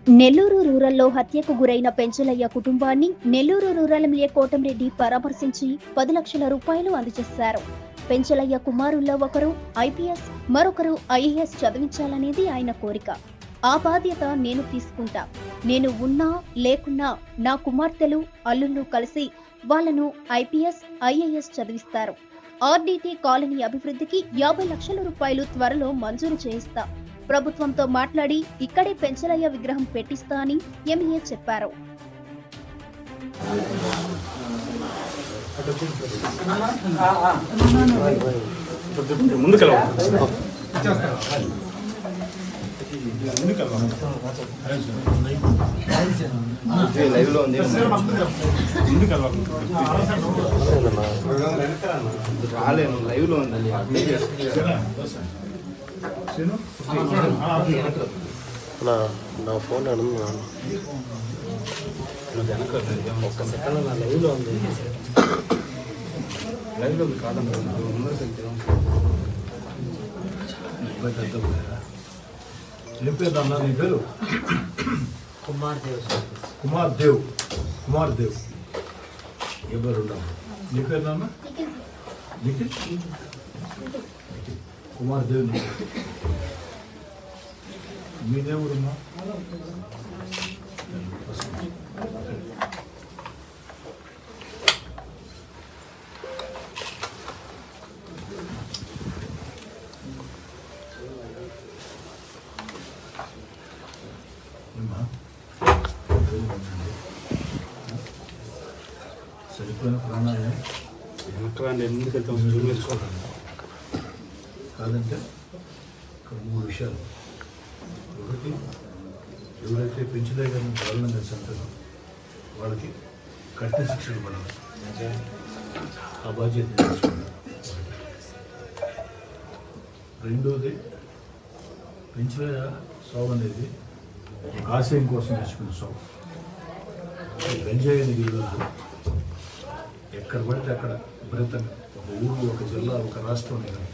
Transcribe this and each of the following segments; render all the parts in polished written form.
నెల్లూరు రూరల్లో హత్యకు గురైన పెంచలయ్య కుటుంబాన్ని నెల్లూరు రూరల్ ఎమ్మెల్యే కోటంరెడ్డి పరామర్శించి 10 లక్షల రూపాయలు అందజేశారు. పెంచలయ్య కుమారుల్లో ఒకరు ఐపీఎస్, మరొకరు ఐఏఎస్ చదివించాలనేది ఆయన కోరిక. ఆ బాధ్యత నేను తీసుకుంటా. నేను ఉన్నా లేకున్నా నా కుమార్తెలు, అల్లుళ్ళు కలిసి వాళ్లను ఐపీఎస్, ఐఏఎస్ చదివిస్తారు. ఆర్డీటీ కాలనీ అభివృద్ధికి 50 లక్షల రూపాయలు త్వరలో మంజూరు చేయిస్తా. ప్రభుత్వంతో మాట్లాడి ఇక్కడే పెంచలయ్య విగ్రహం పెట్టిస్తా అని ఎమ్మెల్యే చెప్పారు. నా ఫోన్ ఒక్క సెకండ్ నా లైవ్లో ఉంది. లైవ్లో కాదన్నా ఏం పేరు అన్నా నీ పేరు? కుమార్ దేవ్. ఏ పేరు ఉండవు? నీ పేరు నాన్న? నిఖిల్ కుమార్ దేవ్. మీదేవుడమ్మా? సరిపోయిన ప్రాణాలని ఎందుకు వెళ్తాం వేసుకోవాలి కాదంటే ఇక్కడ 3 విషయాలు. ఒకటి, ఎవరైతే పెంచలే కానీ దారుణంగా చంపారో వాళ్ళకి కఠిన శిక్షలు పడాలి. ఆ బాధ్యత తీసుకోవాలి. రెండోది, పెంచలే సాగు అనేది ఆశయం కోసం తెచ్చుకున్న సాగు. గంజాయి అనేది ఈరోజు ఎక్కడ పడితే అక్కడ విపరీతంగా ఒక ఊరు, ఒక జిల్లా, ఒక రాష్ట్రం కాదు,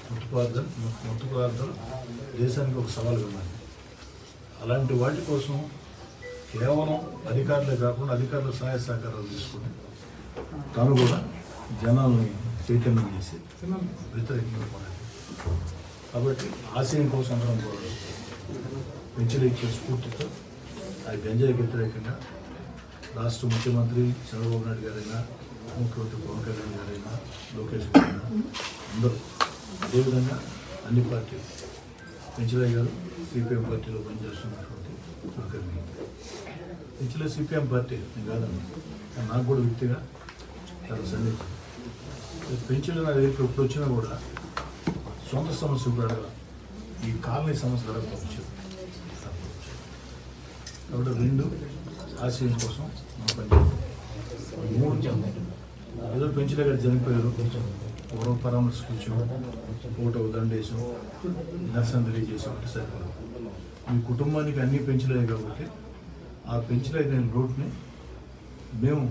మత్తు పదార్థాలు దేశానికి ఒక సవాలుగా ఉన్నాయి. అలాంటి వాటి కోసం కేవలం అధికారులే కాకుండా అధికారుల సహాయ సహకారాలు తీసుకుని తాను కూడా జనాల్ని చైతన్యం చేసి వ్యతిరేకంగా పోరాడు. కాబట్టి ఆశయం కోసం అందరం పోరాడు. పెంచలేచ్చే స్ఫూర్తితో ఆ గంజాయికి వ్యతిరేకంగా రాష్ట్ర ముఖ్యమంత్రి చంద్రబాబు నాయుడు గారైనా, ముఖ్యమంత్రి పవన్ కళ్యాణ్ గారైనా, లోకేష్ గారైనా అందరూ, అదేవిధంగా అన్ని పార్టీలు, పెంచలయ్య గారు సిపిఎం పార్టీలో పనిచేస్తున్నటువంటి ఒకరిని. పెంచలే సిపిఎం పార్టీ కాదన్నా, నాకు కూడా వ్యక్తిగా చాలా సన్నిహితం. పెంచలే నా దగ్గరికి ఎప్పుడు వచ్చినా కూడా సొంత సమస్య కూడా అడగల, ఈ కాలనీ సమస్య అడగడం వచ్చేది. కాబట్టి 2 ఆశయం కోసం మనం పనిచేస్తాం. 3 ఏదో పెంచలే గారు చనిపోయారు, ఒకరో పరామర్శించాం, ఒకటో దండేసాం, నిరసన తెలియజేసాం అంటే సరిపోదు. మీ కుటుంబానికి అన్నీ పెంచలేదు కాబట్టి ఆ పెంచలేని రోడ్ని మేము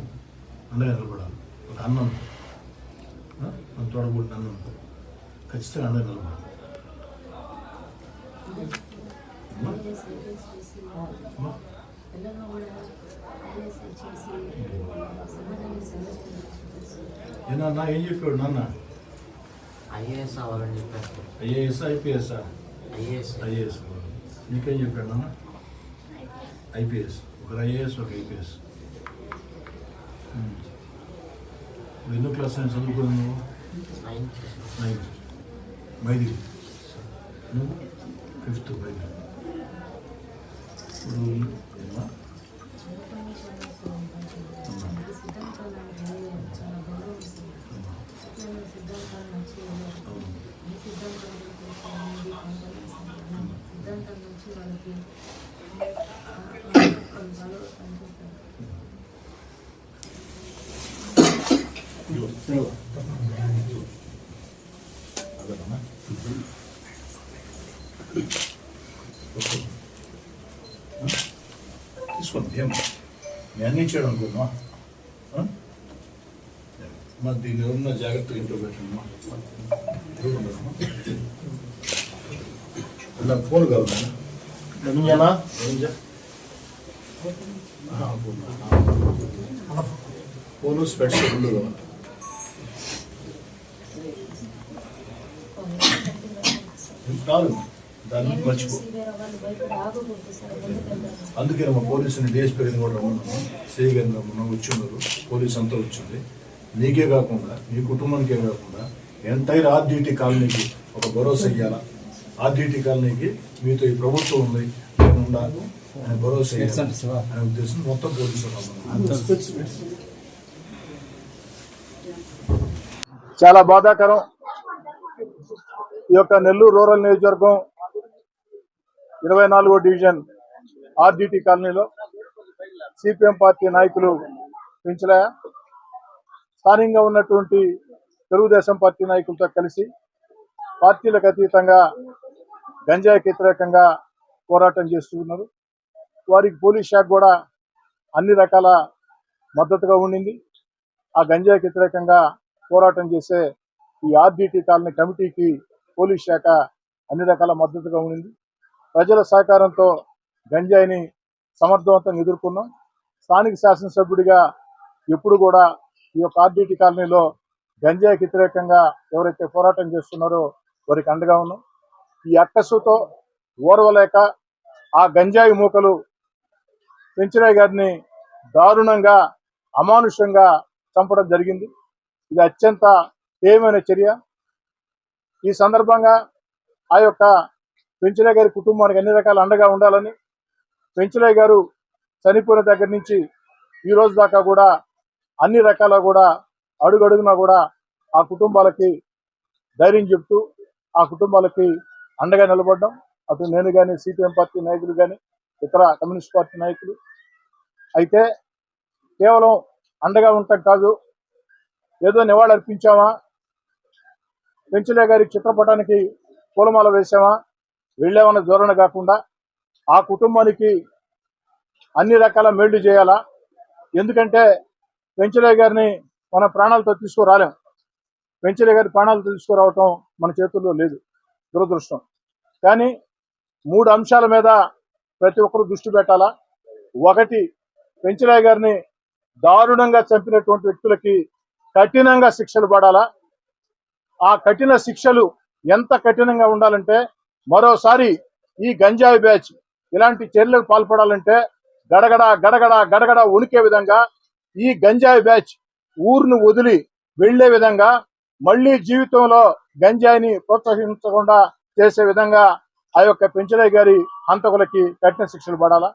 అండగా నిలబడాలి. ఒక అన్నం మనం తోడబుట్టిన అన్నం ఖచ్చితంగా అండగా నిలబడాలి. ఏనా ఏం చెప్పాడు నాన్న? ఐఏఎస్ అవ్వాలని చెప్పారు. ఐఏఎస్, ఐపీఎస్ఆ? ఐఏఎస్. నీకేం చెప్పాడు నాన్న? ఐపీఎస్. ఒకరు ఐఏఎస్, ఒక ఐపీఎస్. ఎన్నో క్లాస్ నేను చదువుకున్నాను నువ్వు? 9th. మైదిరి. నువ్వు 5th మైదిరి. ఇప్పుడు తీసుకోండి. ఏం నేను అన్నీ చేయడం అనుకున్నా. మరి దీన్ని ఎవరన్నా జాగ్రత్తగా ఇంట్లో పెట్టండి. నాకు ఫోన్ కావాలి. ఫోను స్పెట్స్ రెండు కాదు, దాన్ని మర్చిపో. అందుకే మా పోలీసుని డిఎస్పీ గారిని కూడా రమ్మన్నాము, సిఐ గారిని రమ్మన్నాము, వచ్చిన్నారు. పోలీసు అంతా వచ్చింది. నీకే కాకుండా నీ కుటుంబానికే కాకుండా ఎంటైర్ ఆర్డిటీ కాలనీకి ఒక భరోసా ఇవ్వాలా. ఆర్డిటీ కాలనీకి మీతో ఈ ప్రభుత్వం ఉంది, నేను ఉండాలి అనే భరోసా అనే ఉద్దేశం మొత్తం పోలీసులు రమ్మన్నాము. చాలా బాధాకరం. ఈ యొక్క నెల్లూరు రూరల్ నియోజకవర్గం 24వ డివిజన్ ఆర్డిటీ కాలనీలో సిపిఎం పార్టీ నాయకులు పెంచలయ్య స్థానికంగా ఉన్నటువంటి తెలుగుదేశం పార్టీ నాయకులతో కలిసి పార్టీలకు అతీతంగా గంజాయికి వ్యతిరేకంగా పోరాటం చేస్తున్నారు. వారికి పోలీస్ శాఖ కూడా అన్ని రకాల మద్దతుగా ఉండింది. ఆ గంజాయికి వ్యతిరేకంగా పోరాటం చేసే ఈ ఆర్డిటీ కాలనీ కమిటీకి పోలీస్ శాఖ అన్ని రకాల మద్దతుగా ఉండింది. ప్రజల సహకారంతో గంజాయిని సమర్థవంతంగా ఎదుర్కొన్నాం. స్థానిక శాసనసభ్యుడిగా ఎప్పుడు కూడా ఈ యొక్క ఆర్డిటీ కాలనీలో గంజాయికి వ్యతిరేకంగా ఎవరైతే పోరాటం చేస్తున్నారో వారికి అండగా ఉన్నాం. ఈ అక్కసుతో ఓర్వలేక ఆ గంజాయి మూకలు పెంచరాయ్ గారిని దారుణంగా అమానుషంగా చంపడం జరిగింది. ఇది అత్యంత తీవ్రమైన చర్య. ఈ సందర్భంగా ఆ యొక్క పెంచరాయ్ గారి కుటుంబానికి అన్ని రకాల అండగా ఉండాలని, పెంచరాయ్ గారు చనిపోయిన దగ్గర నుంచి ఈ రోజు దాకా కూడా అన్ని రకాల కూడా అడుగడుగునా కూడా ఆ కుటుంబాలకి ధైర్యం చెప్తూ ఆ కుటుంబాలకి అండగా నిలబడ్డాం. అటు నేను కానీ, సిపిఎం పార్టీ నాయకులు కానీ, ఇతర కమ్యూనిస్ట్ పార్టీ నాయకులు. అయితే కేవలం అండగా ఉండటం కాదు, ఏదో నివాళి అర్పించామా, పెంచలే గారి చిత్రపటానికి పూలమాల వేసామా, వెళ్ళామన్న ధోరణ కాకుండా ఆ కుటుంబానికి అన్ని రకాల మేళ్లు చేయాలా. ఎందుకంటే పెంచలే గారిని మన ప్రాణాలతో తీసుకురాలేం. పెంచలే గారి ప్రాణాలతో తీసుకురావటం మన చేతుల్లో లేదు, దురదృష్టం. కానీ 3 అంశాల మీద ప్రతి ఒక్కరూ దృష్టి పెట్టాలా. ఒకటి, పెంచలే గారిని దారుణంగా చంపినటువంటి వ్యక్తులకి కఠినంగా శిక్షలు పడాలా. ఆ కఠిన శిక్షలు ఎంత కఠినంగా ఉండాలంటే, మరోసారి ఈ గంజాయి బ్యాచ్ ఇలాంటి చర్యలకు పాల్పడాలంటే గడగడ గడగడ గడగడ ఉనికే విధంగా ఈ గంజాయి బ్యాచ్ ఊరును వదిలి వెళ్లే విధంగా, మళ్లీ జీవితంలో గంజాయిని ప్రోత్సహించకుండా చేసే విధంగా ఆ యొక్క పెంచలే గారి హంతకులకి కఠిన శిక్షలు పడాలా.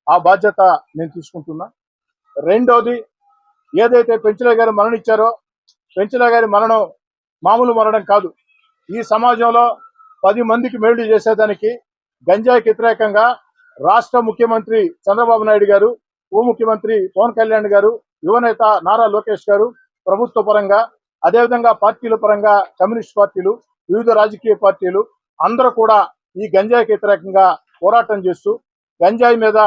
ఆ బాధ్యత నేను తీసుకుంటున్నా. రెండోది, ఏదైతే పెంచలే గారు మరణించారో, పెంచలే గారి మరణం మామూలు మరణం కాదు. ఈ సమాజంలో 10 మందికి మేళ్లు చేసేదానికి గంజాయికి వ్యతిరేకంగా రాష్ట్ర ముఖ్యమంత్రి చంద్రబాబు నాయుడు గారు, ఉప ముఖ్యమంత్రి పవన్ కళ్యాణ్ గారు, యువనేత నారా లోకేష్ గారు ప్రభుత్వ పరంగా, అదేవిధంగా పార్టీల పరంగా కమ్యూనిస్ట్ పార్టీలు, వివిధ రాజకీయ పార్టీలు అందరూ కూడా ఈ గంజాయికి వ్యతిరేకంగా పోరాటం చేస్తూ గంజాయి మీద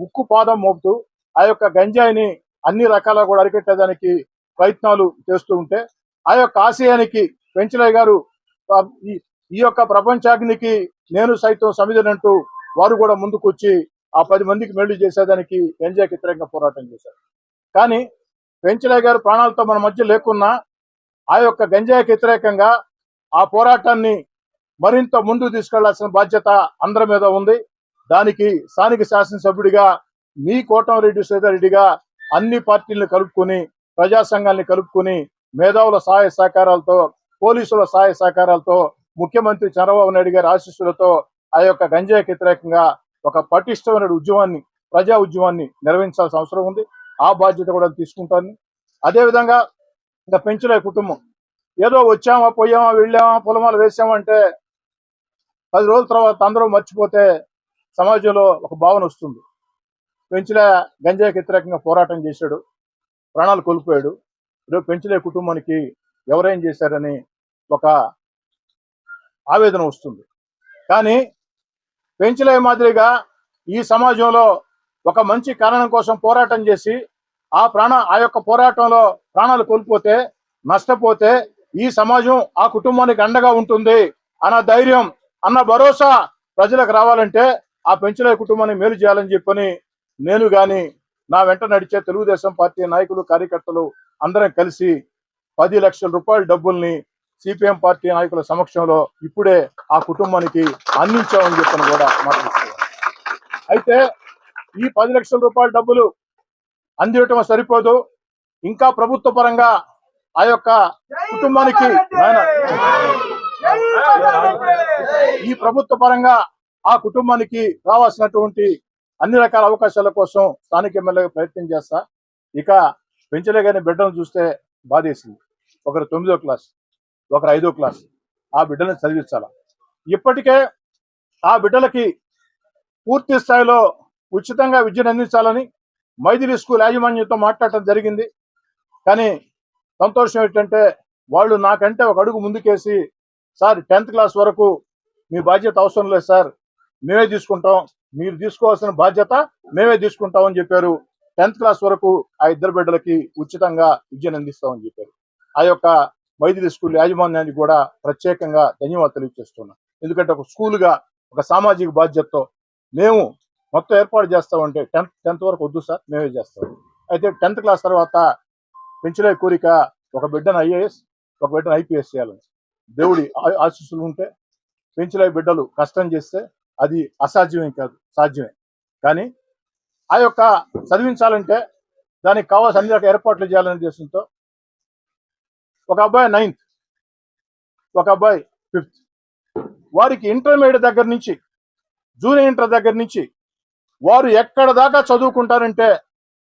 ఉక్కు పాదం మోపుతూ ఆ యొక్క గంజాయిని అన్ని రకాల కూడా అరికట్టేదానికి ప్రయత్నాలు చేస్తూ ఉంటే, ఆ యొక్క ఆశయానికి పెంచలే గారు ఈ యొక్క ప్రపంచాగ్నికి నేను సైతం సమిధనంటూ వారు కూడా ముందుకు వచ్చి ఆ 10 మందికి మేళ్లు చేసేదానికి గంజాయికి వ్యతిరేకంగా పోరాటం చేశారు. కానీ పెంచలే గారు ప్రాణాలతో మన మధ్య లేకున్నా ఆ యొక్క గంజాయికి వ్యతిరేకంగా ఆ పోరాటాన్ని మరింత ముందుకు తీసుకెళ్లాల్సిన బాధ్యత అందరి మీద ఉంది. దానికి స్థానిక శాసనసభ్యుడిగా మీ కోటంరెడ్డి శ్రీధర్రెడ్డిగా అన్ని పార్టీలను కలుపుకొని, ప్రజా సంఘాలని కలుపుకొని, మేధావుల సహాయ సహకారాలతో, పోలీసుల సహాయ సహకారాలతో, ముఖ్యమంత్రి చంద్రబాబు నాయుడు గారి ఆశీస్సులతో ఆ యొక్క గంజాయికి వ్యతిరేకంగా ఒక పటిష్టమైన ఉద్యమాన్ని, ప్రజా ఉద్యమాన్ని నిర్వహించాల్సిన అవసరం ఉంది. ఆ బాధ్యత కూడా తీసుకుంటాను. అదేవిధంగా ఇంకా పెంచలే కుటుంబం ఏదో వచ్చామా, పోయామా, వెళ్ళామా, పొలమాలు వేసామంటే 10 రోజుల తర్వాత అందరూ మర్చిపోతే సమాజంలో ఒక భావన వస్తుంది. పెంచలే గంజాయికి వ్యతిరేకంగా పోరాటం చేశాడు, ప్రాణాలు కోల్పోయాడు, ఈరోజు పెంచలే కుటుంబానికి ఎవరేం చేశారని ఒక ఆవేదన వస్తుంది. కానీ పెంచలే మాదిరిగా ఈ సమాజంలో ఒక మంచి కారణం కోసం పోరాటం చేసి ఆ యొక్క పోరాటంలో ప్రాణాలు కోల్పోతే, నష్టపోతే ఈ సమాజం ఆ కుటుంబానికి అండగా ఉంటుంది అన్న ధైర్యం, అన్న భరోసా ప్రజలకు రావాలంటే ఆ పెంచలే కుటుంబాన్ని మేలు చేయాలని చెప్పని నేను కానీ నా వెంట నడిచే తెలుగుదేశం పార్టీ నాయకులు కార్యకర్తలు అందరం కలిసి 10 లక్షల రూపాయల డబ్బుల్ని సిపిఎం పార్టీ నాయకుల సమక్షంలో ఇప్పుడే ఆ కుటుంబానికి అందించామని చెప్పని కూడా మాట్లాడుతున్నాను. అయితే ఈ 10 లక్షల రూపాయల డబ్బులు అందించడం సరిపోదు, ఇంకా ప్రభుత్వ పరంగా ఆ యొక్క కుటుంబానికి ఈ ప్రభుత్వ పరంగా ఆ కుటుంబానికి రావాల్సినటువంటి అన్ని రకాల అవకాశాల కోసం స్థానిక ఎమ్మెల్యేగా ప్రయత్నం చేస్తా. ఇక పెంచలేగానే బిడ్డను చూస్తే బాధేసింది. ఒకరు 9వ క్లాస్, ఒకరు 5వ క్లాస్. ఆ బిడ్డలను చదివించాల. ఇప్పటికే ఆ బిడ్డలకి పూర్తి స్థాయిలో ఉచితంగా విద్యను అందించాలని మైథిలి స్కూల్ యాజమాన్యంతో మాట్లాడటం జరిగింది. కానీ సంతోషం ఏంటంటే వాళ్ళు నాకంటే ఒక అడుగు ముందుకేసి, సార్ 10th క్లాస్ వరకు మీ బాధ్యత అవసరం లేదు సార్, మేమే తీసుకుంటాం, మీరు తీసుకోవాల్సిన బాధ్యత మేమే తీసుకుంటాం అని చెప్పారు. 10th క్లాస్ వరకు ఆ ఇద్దరు బిడ్డలకి ఉచితంగా విద్యను అందిస్తామని చెప్పారు. ఆ యొక్క మైథిలి స్కూల్ యాజమాన్యానికి కూడా ప్రత్యేకంగా ధన్యవాదాలు తెలియజేస్తున్నాం. ఎందుకంటే ఒక స్కూల్గా ఒక సామాజిక బాధ్యతతో మేము మొత్తం ఏర్పాటు చేస్తామంటే 10th వరకు వద్దు సార్, మేమే చేస్తాం. అయితే 10th క్లాస్ తర్వాత పెంచలే కోరిక ఒక బిడ్డను ఐఏఎస్, ఒక బిడ్డను ఐపీఎస్ చేయాలని. దేవుడి ఆశీస్సులు ఉంటే పెంచలే బిడ్డలు కష్టం చేస్తే అది అసాధ్యమే కాదు, సాధ్యమే. కానీ ఆ యొక్క చదివించాలంటే దానికి కావాల్సిన అన్ని రకాల ఏర్పాట్లు చేయాలనే ఉద్దేశంతో ఒక అబ్బాయి 9th, ఒక అబ్బాయి 5th. వారికి ఇంటర్మీడియట్ దగ్గర నుంచి జూనియర్ ఇంటర్ దగ్గర నుంచి వారు ఎక్కడ దాకా చదువుకుంటారంటే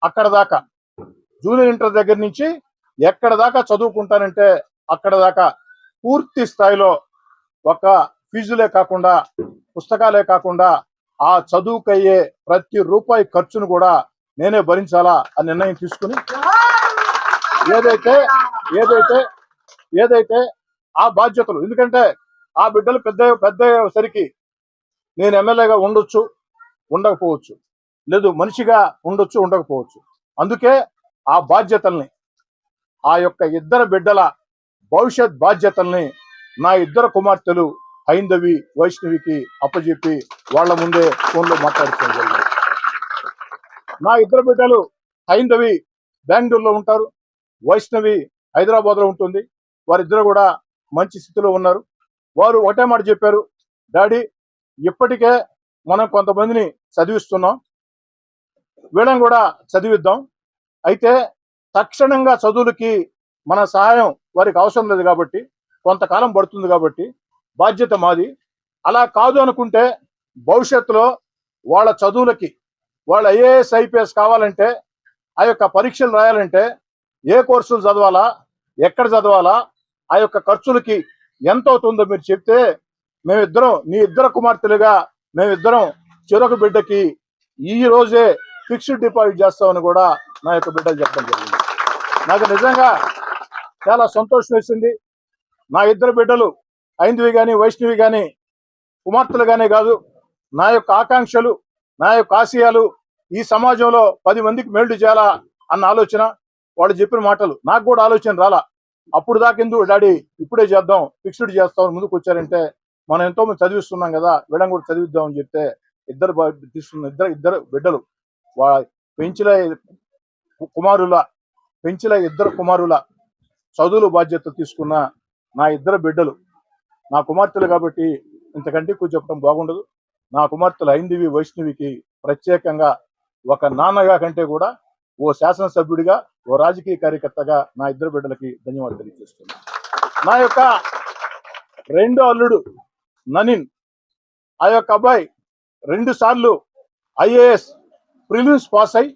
అక్కడ దాకా, జూనియర్ ఇంటర్ దగ్గర నుంచి ఎక్కడ దాకా చదువుకుంటారంటే అక్కడ దాకా పూర్తి స్థాయిలో ఒక ఫీజులే కాకుండా, పుస్తకాలే కాకుండా ఆ చదువుకయ్యే ప్రతి రూపాయి ఖర్చును కూడా నేనే భరించాలా అని నిర్ణయం తీసుకుని ఏదైతే ఆ బాధ్యతలు, ఎందుకంటే ఆ బిడ్డలు పెద్ద సరికి నేను ఎమ్మెల్యేగా ఉండొచ్చు, ఉండకపోవచ్చు, లేదు మనిషిగా ఉండొచ్చు, ఉండకపోవచ్చు. అందుకే ఆ బాధ్యతల్ని, ఆ యొక్క ఇద్దరు బిడ్డల భవిష్యత్ బాధ్యతల్ని నా ఇద్దరు కుమార్తెలు హైందవి, వైష్ణవికి అప్పచెప్పి వాళ్ళ ముందే ఫోన్లో మాట్లాడుకోవడం జరిగింది. నా ఇద్దరు బిడ్డలు హైందవి బెంగళూరులో ఉంటారు, వైష్ణవి హైదరాబాద్లో ఉంటుంది. వారిద్దరు కూడా మంచి స్థితిలో ఉన్నారు. వారు ఒకటే మాట చెప్పారు, డాడీ ఇప్పటికే మనం కొంతమందిని చదివిస్తున్నాం, వీళ్ళని కూడా చదివిద్దాం. అయితే తక్షణంగా చదువులకి మన సహాయం వారికి అవసరం లేదు కాబట్టి, కొంతకాలం పడుతుంది కాబట్టి బాధ్యత మాది. అలా కాదు అనుకుంటే భవిష్యత్తులో వాళ్ళ చదువులకి, వాళ్ళ ఐఏఎస్ ఐపీఎస్ కావాలంటే, ఆ యొక్క పరీక్షలు రాయాలంటే ఏ కోర్సులు చదవాలా, ఎక్కడ చదవాలా, ఆ యొక్క ఖర్చులకి ఎంత అవుతుందో మీరు చెప్తే మేమిద్దరం, నీ ఇద్దరు కుమార్తెలుగా మేమిద్దరం చెరొక బిడ్డకి ఈ రోజే ఫిక్స్డ్ డిపాజిట్ చేస్తామని కూడా నా యొక్క బిడ్డలు చెప్పడం జరిగింది. నాకు నిజంగా చాలా సంతోషం వేసింది. నా ఇద్దరు బిడ్డలు హైందవి కానీ, వైష్ణవి కానీ, కుమార్తెలుగానే కాదు, నా యొక్క ఆకాంక్షలు, నా యొక్క ఆశయాలు ఈ సమాజంలో 10 మందికి మేలు చేయాలా అన్న ఆలోచన, వాళ్ళు చెప్పిన మాటలు నాకు కూడా ఆలోచన రాలా. అప్పుడు దాకెందుకు డాడీ ఇప్పుడే చేద్దాం, ఫిక్స్డ్ చేస్తామని ముందుకు వచ్చారంటే, మనం ఎంతో మంది చదివిస్తున్నాం కదా, వీళ్ళని కూడా చదివిద్దామని చెప్తే ఇద్దరు బిడ్డలు పెంచిన ఇద్దరు కుమారుల చదువుల బాధ్యత తీసుకున్న నా ఇద్దరు బిడ్డలు నా కుమార్తెలు కాబట్టి ఇంతకంటే ఎక్కువ చెప్పడం బాగుండదు. నా కుమార్తెలు హైందవి, వైష్ణవికి ప్రత్యేకంగా ఒక నాన్నగా కంటే కూడా ఓ శాసనసభ్యుడిగా, ఓ రాజకీయ కార్యకర్తగా నా ఇద్దరు బిడ్డలకి ధన్యవాదాలు తెలియజేస్తున్నాను. నా యొక్క రెండో అల్లుడు ననిన్, ఆ యొక్క అబ్బాయి 2 సార్లు ఐఏఎస్ ప్రిలిమ్స్ పాస్ అయి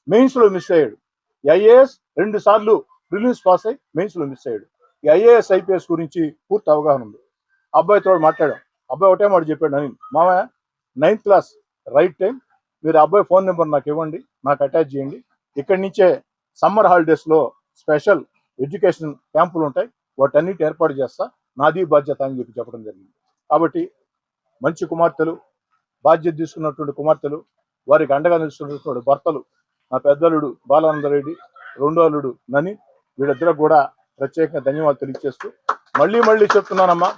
మెయిన్స్ లో మిస్ అయ్యాడు. ఐఏఎస్ 2 సార్లు ప్రిలిమ్స్ పాస్ అయి మెయిన్స్ లో మిస్ అయ్యాడు. ఈ ఐఏఎస్ ఐపీఎస్ గురించి పూర్తి అవగాహన ఉంది. అబ్బాయితో మాట్లాడాం. అబ్బాయి ఒకటే మాట చెప్పాడు, ననిన్ మామయ్య 9th క్లాస్ రైట్ టైం, మీరు అబ్బాయి ఫోన్ నెంబర్ నాకు ఇవ్వండి, నాకు అటాచ్ చేయండి, ఇక్కడి నుంచే సమ్మర్ హాలిడేస్ లో స్పెషల్ ఎడ్యుకేషన్ క్యాంపులు ఉంటాయి, వాటన్నిటి ఏర్పాటు చేస్తా, నాది బాధ్యత అని చెప్పడం జరిగింది. కాబట్టి మంచి కుమార్తెలు, బాధ్యత తీసుకున్నటువంటి కుమార్తెలు, వారికి అండగా నిలుస్తున్నటువంటి భర్తలు, నా పెద్దలుడు బాలానందరెడ్డి, రెండో అల్లుడు నని, వీళ్ళిద్దరు కూడా ప్రత్యేకంగా ధన్యవాదాలు తెలియజేస్తూ మళ్ళీ చెప్తున్నానమ్మా,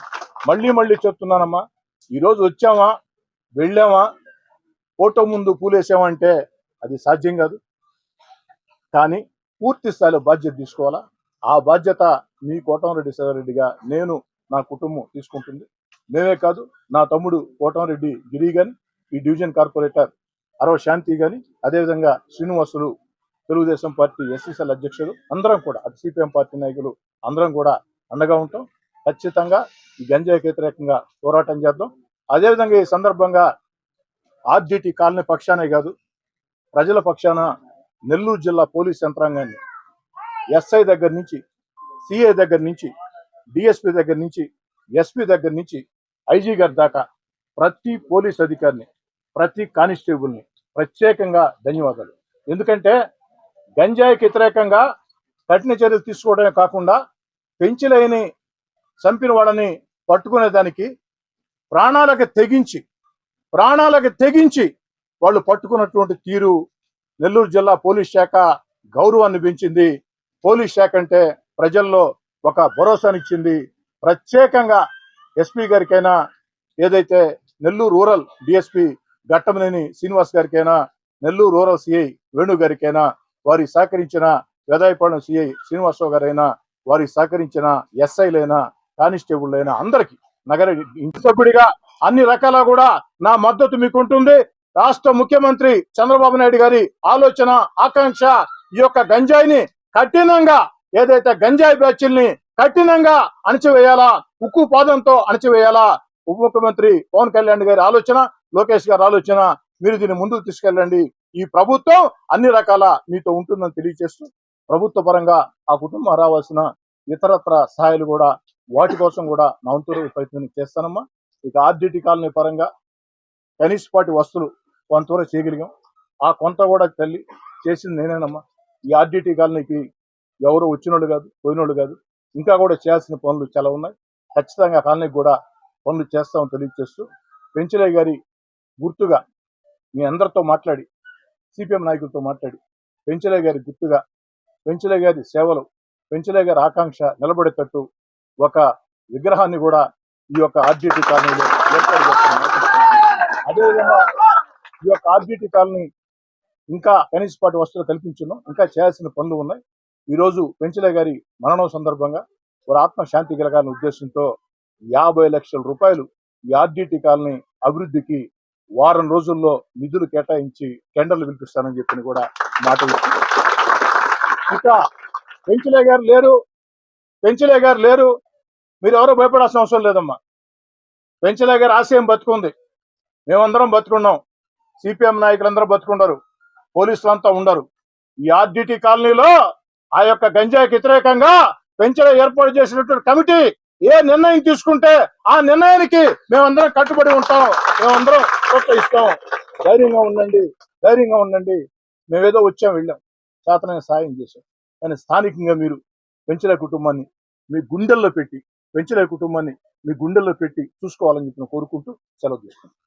ఈరోజు వచ్చామా, వెళ్ళామా, ఫోటో ముందు పూలేసామంటే అది సాధ్యం కాదు. కానీ పూర్తి స్థాయిలో బాధ్యత తీసుకోవాలా. ఆ బాధ్యత మీ కోటంరెడ్డి శివారెడ్డిగా నేను, నా కుటుంబం తీసుకుంటుంది. మేమే కాదు, నా తమ్ముడు కోటంరెడ్డి గిరి కానీ, ఈ డివిజన్ కార్పొరేటర్ అరవ శాంతి కానీ, అదేవిధంగా శ్రీనివాసులు తెలుగుదేశం పార్టీ ఎస్సీసీఎల్ అధ్యక్షులు అందరం కూడా, అటు సిపిఎం పార్టీ నాయకులు అందరం కూడా అండగా ఉంటాం. ఖచ్చితంగా ఈ గంజాయికి వ్యతిరేకంగా పోరాటం చేద్దాం. అదేవిధంగా ఈ సందర్భంగా ఆర్డిటి కాలనీ పక్షానే కాదు, ప్రజల పక్షాన నెల్లూరు జిల్లా పోలీస్ యంత్రాంగాన్ని ఎస్ఐ దగ్గర నుంచి, సిఐ దగ్గర నుంచి, డిఎస్పీ దగ్గర నుంచి, ఎస్పీ దగ్గర నుంచి, ఐజీ గారి దాకా ప్రతి పోలీస్ అధికారిని, ప్రతి కానిస్టేబుల్ని ప్రత్యేకంగా ధన్యవాదాలు. ఎందుకంటే గంజాయికి వ్యతిరేకంగా కఠిన చర్యలు తీసుకోవడమే కాకుండా పెంచిలేని చంపిన వాళ్ళని పట్టుకునే దానికి ప్రాణాలకు తెగించి వాళ్ళు పట్టుకున్నటువంటి తీరు నెల్లూరు జిల్లా పోలీస్ శాఖ గౌరవాన్ని పెంచింది. పోలీస్ శాఖ అంటే ప్రజల్లో ఒక భరోసానిచ్చింది. ప్రత్యేకంగా ఎస్పీ గారికైనా, ఏదైతే నెల్లూరు రూరల్ డిఎస్పీ ఘట్టమనేని శ్రీనివాస్ గారికైనా, నెల్లూరు రూరల్ సిఐ వేణు గారికైనా, వారి సహకరించిన వేదాయపాలెం సిఐ శ్రీనివాసరావు గారైనా, వారి సహకరించిన ఎస్ఐలైనా, కానిస్టేబుల్ అయినా అందరికీ నగర ఇంటి సభ్యుడిగా అన్ని రకాల కూడా నా మద్దతు మీకు ఉంటుంది. రాష్ట్ర ముఖ్యమంత్రి చంద్రబాబు నాయుడు గారి ఆలోచన, ఆకాంక్ష ఈ యొక్క గంజాయిని కఠినంగా, ఏదైతే గంజాయి బ్యాచ్ల్ని కఠినంగా అణచివేయాలా, ఉక్కు పాదంతో అణచివేయాలా. ఉప ముఖ్యమంత్రి పవన్ కళ్యాణ్ గారి ఆలోచన, లోకేష్ గారి ఆలోచన, మీరు దీన్ని ముందుకు తీసుకెళ్ళండి. ఈ ప్రభుత్వం అన్ని రకాల మీతో ఉంటుందని తెలియజేస్తూ, ప్రభుత్వ పరంగా ఆ కుటుంబం రావాల్సిన ఇతరత్ర సహాయాలు కూడా, వాటి కోసం కూడా నా వంతు ప్రయత్నం చేస్తానమ్మా. ఇక ఆర్డిటి కాలనీ పరంగా కనీసపాటి వస్తువులు కొంతవరకు చేయగలిగాం. ఆ కొంత కూడా తల్లి చేసింది నేనేనమ్మా. ఈ ఆర్డిటి కాలనీకి ఎవరు వచ్చినోళ్ళు కాదు, పోయినోళ్ళు కాదు, ఇంకా కూడా చేయాల్సిన పనులు చాలా ఉన్నాయి. ఖచ్చితంగా కాలనీకి కూడా పనులు చేస్తామని తెలియజేస్తూ, పెంచలయ్య గారి గుర్తుగా మీ అందరితో మాట్లాడి, సిపిఎం నాయకులతో మాట్లాడి, పెంచలయ్య గారి గుర్తుగా, పెంచలయ్య గారి సేవలు, పెంచలయ్య గారి ఆకాంక్ష నిలబడేటట్టు ఒక విగ్రహాన్ని కూడా ఈ యొక్క ఆర్డిటి కాలనీలో ఏర్పాటు చేస్తున్నాం. అదేవిధంగా ఈ యొక్క ఆర్డిటి కాలనీ ఇంకా కనీసపాటి వస్తువులు కల్పించున్నాం. ఇంకా చేయాల్సిన పనులు ఉన్నాయి. ఈరోజు పెంచలయ్య గారి మరణం సందర్భంగా వారి ఆత్మ శాంతి కలగాలనే ఉద్దేశంతో 50 లక్షల రూపాయలు ఈ ఆర్డిటి కాలనీ అభివృద్ధికి వారం రోజుల్లో నిధులు కేటాయించి టెండర్లు పిలిపిస్తానని చెప్పి కూడా మాట ఇచ్చింది. ఇక పెంచలయ్య గారు లేరు, మీరు ఎవరో భయపడాల్సిన అవసరం లేదమ్మా. పెంచలయ్య గారి ఆశయం బతుకుంది, మేమందరం బతుకున్నాం, సిపిఎం నాయకులందరూ బతుకున్నారు, పోలీసులంతా ఉండరు. ఈ ఆర్డిటి కాలనీలో ఆ యొక్క గంజాయికి వ్యతిరేకంగా పెంచలయ్య ఏర్పాటు చేసినటువంటి కమిటీ ఏ నిర్ణయం తీసుకుంటే ఆ నిర్ణయానికి మేమందరం కట్టుబడి ఉంటాం, మేమందరం ప్రోత్సహిస్తాం. ధైర్యంగా ఉండండి. మేమేదో వచ్చాం, వెళ్ళాం, చేతనైన సాయం చేశాం. కానీ స్థానికంగా మీరు పెంచలయ్య కుటుంబాన్ని మీ గుండెల్లో పెట్టి, చూసుకోవాలని చెప్పి కోరుకుంటూ సెలవు తీసుకుంటాం.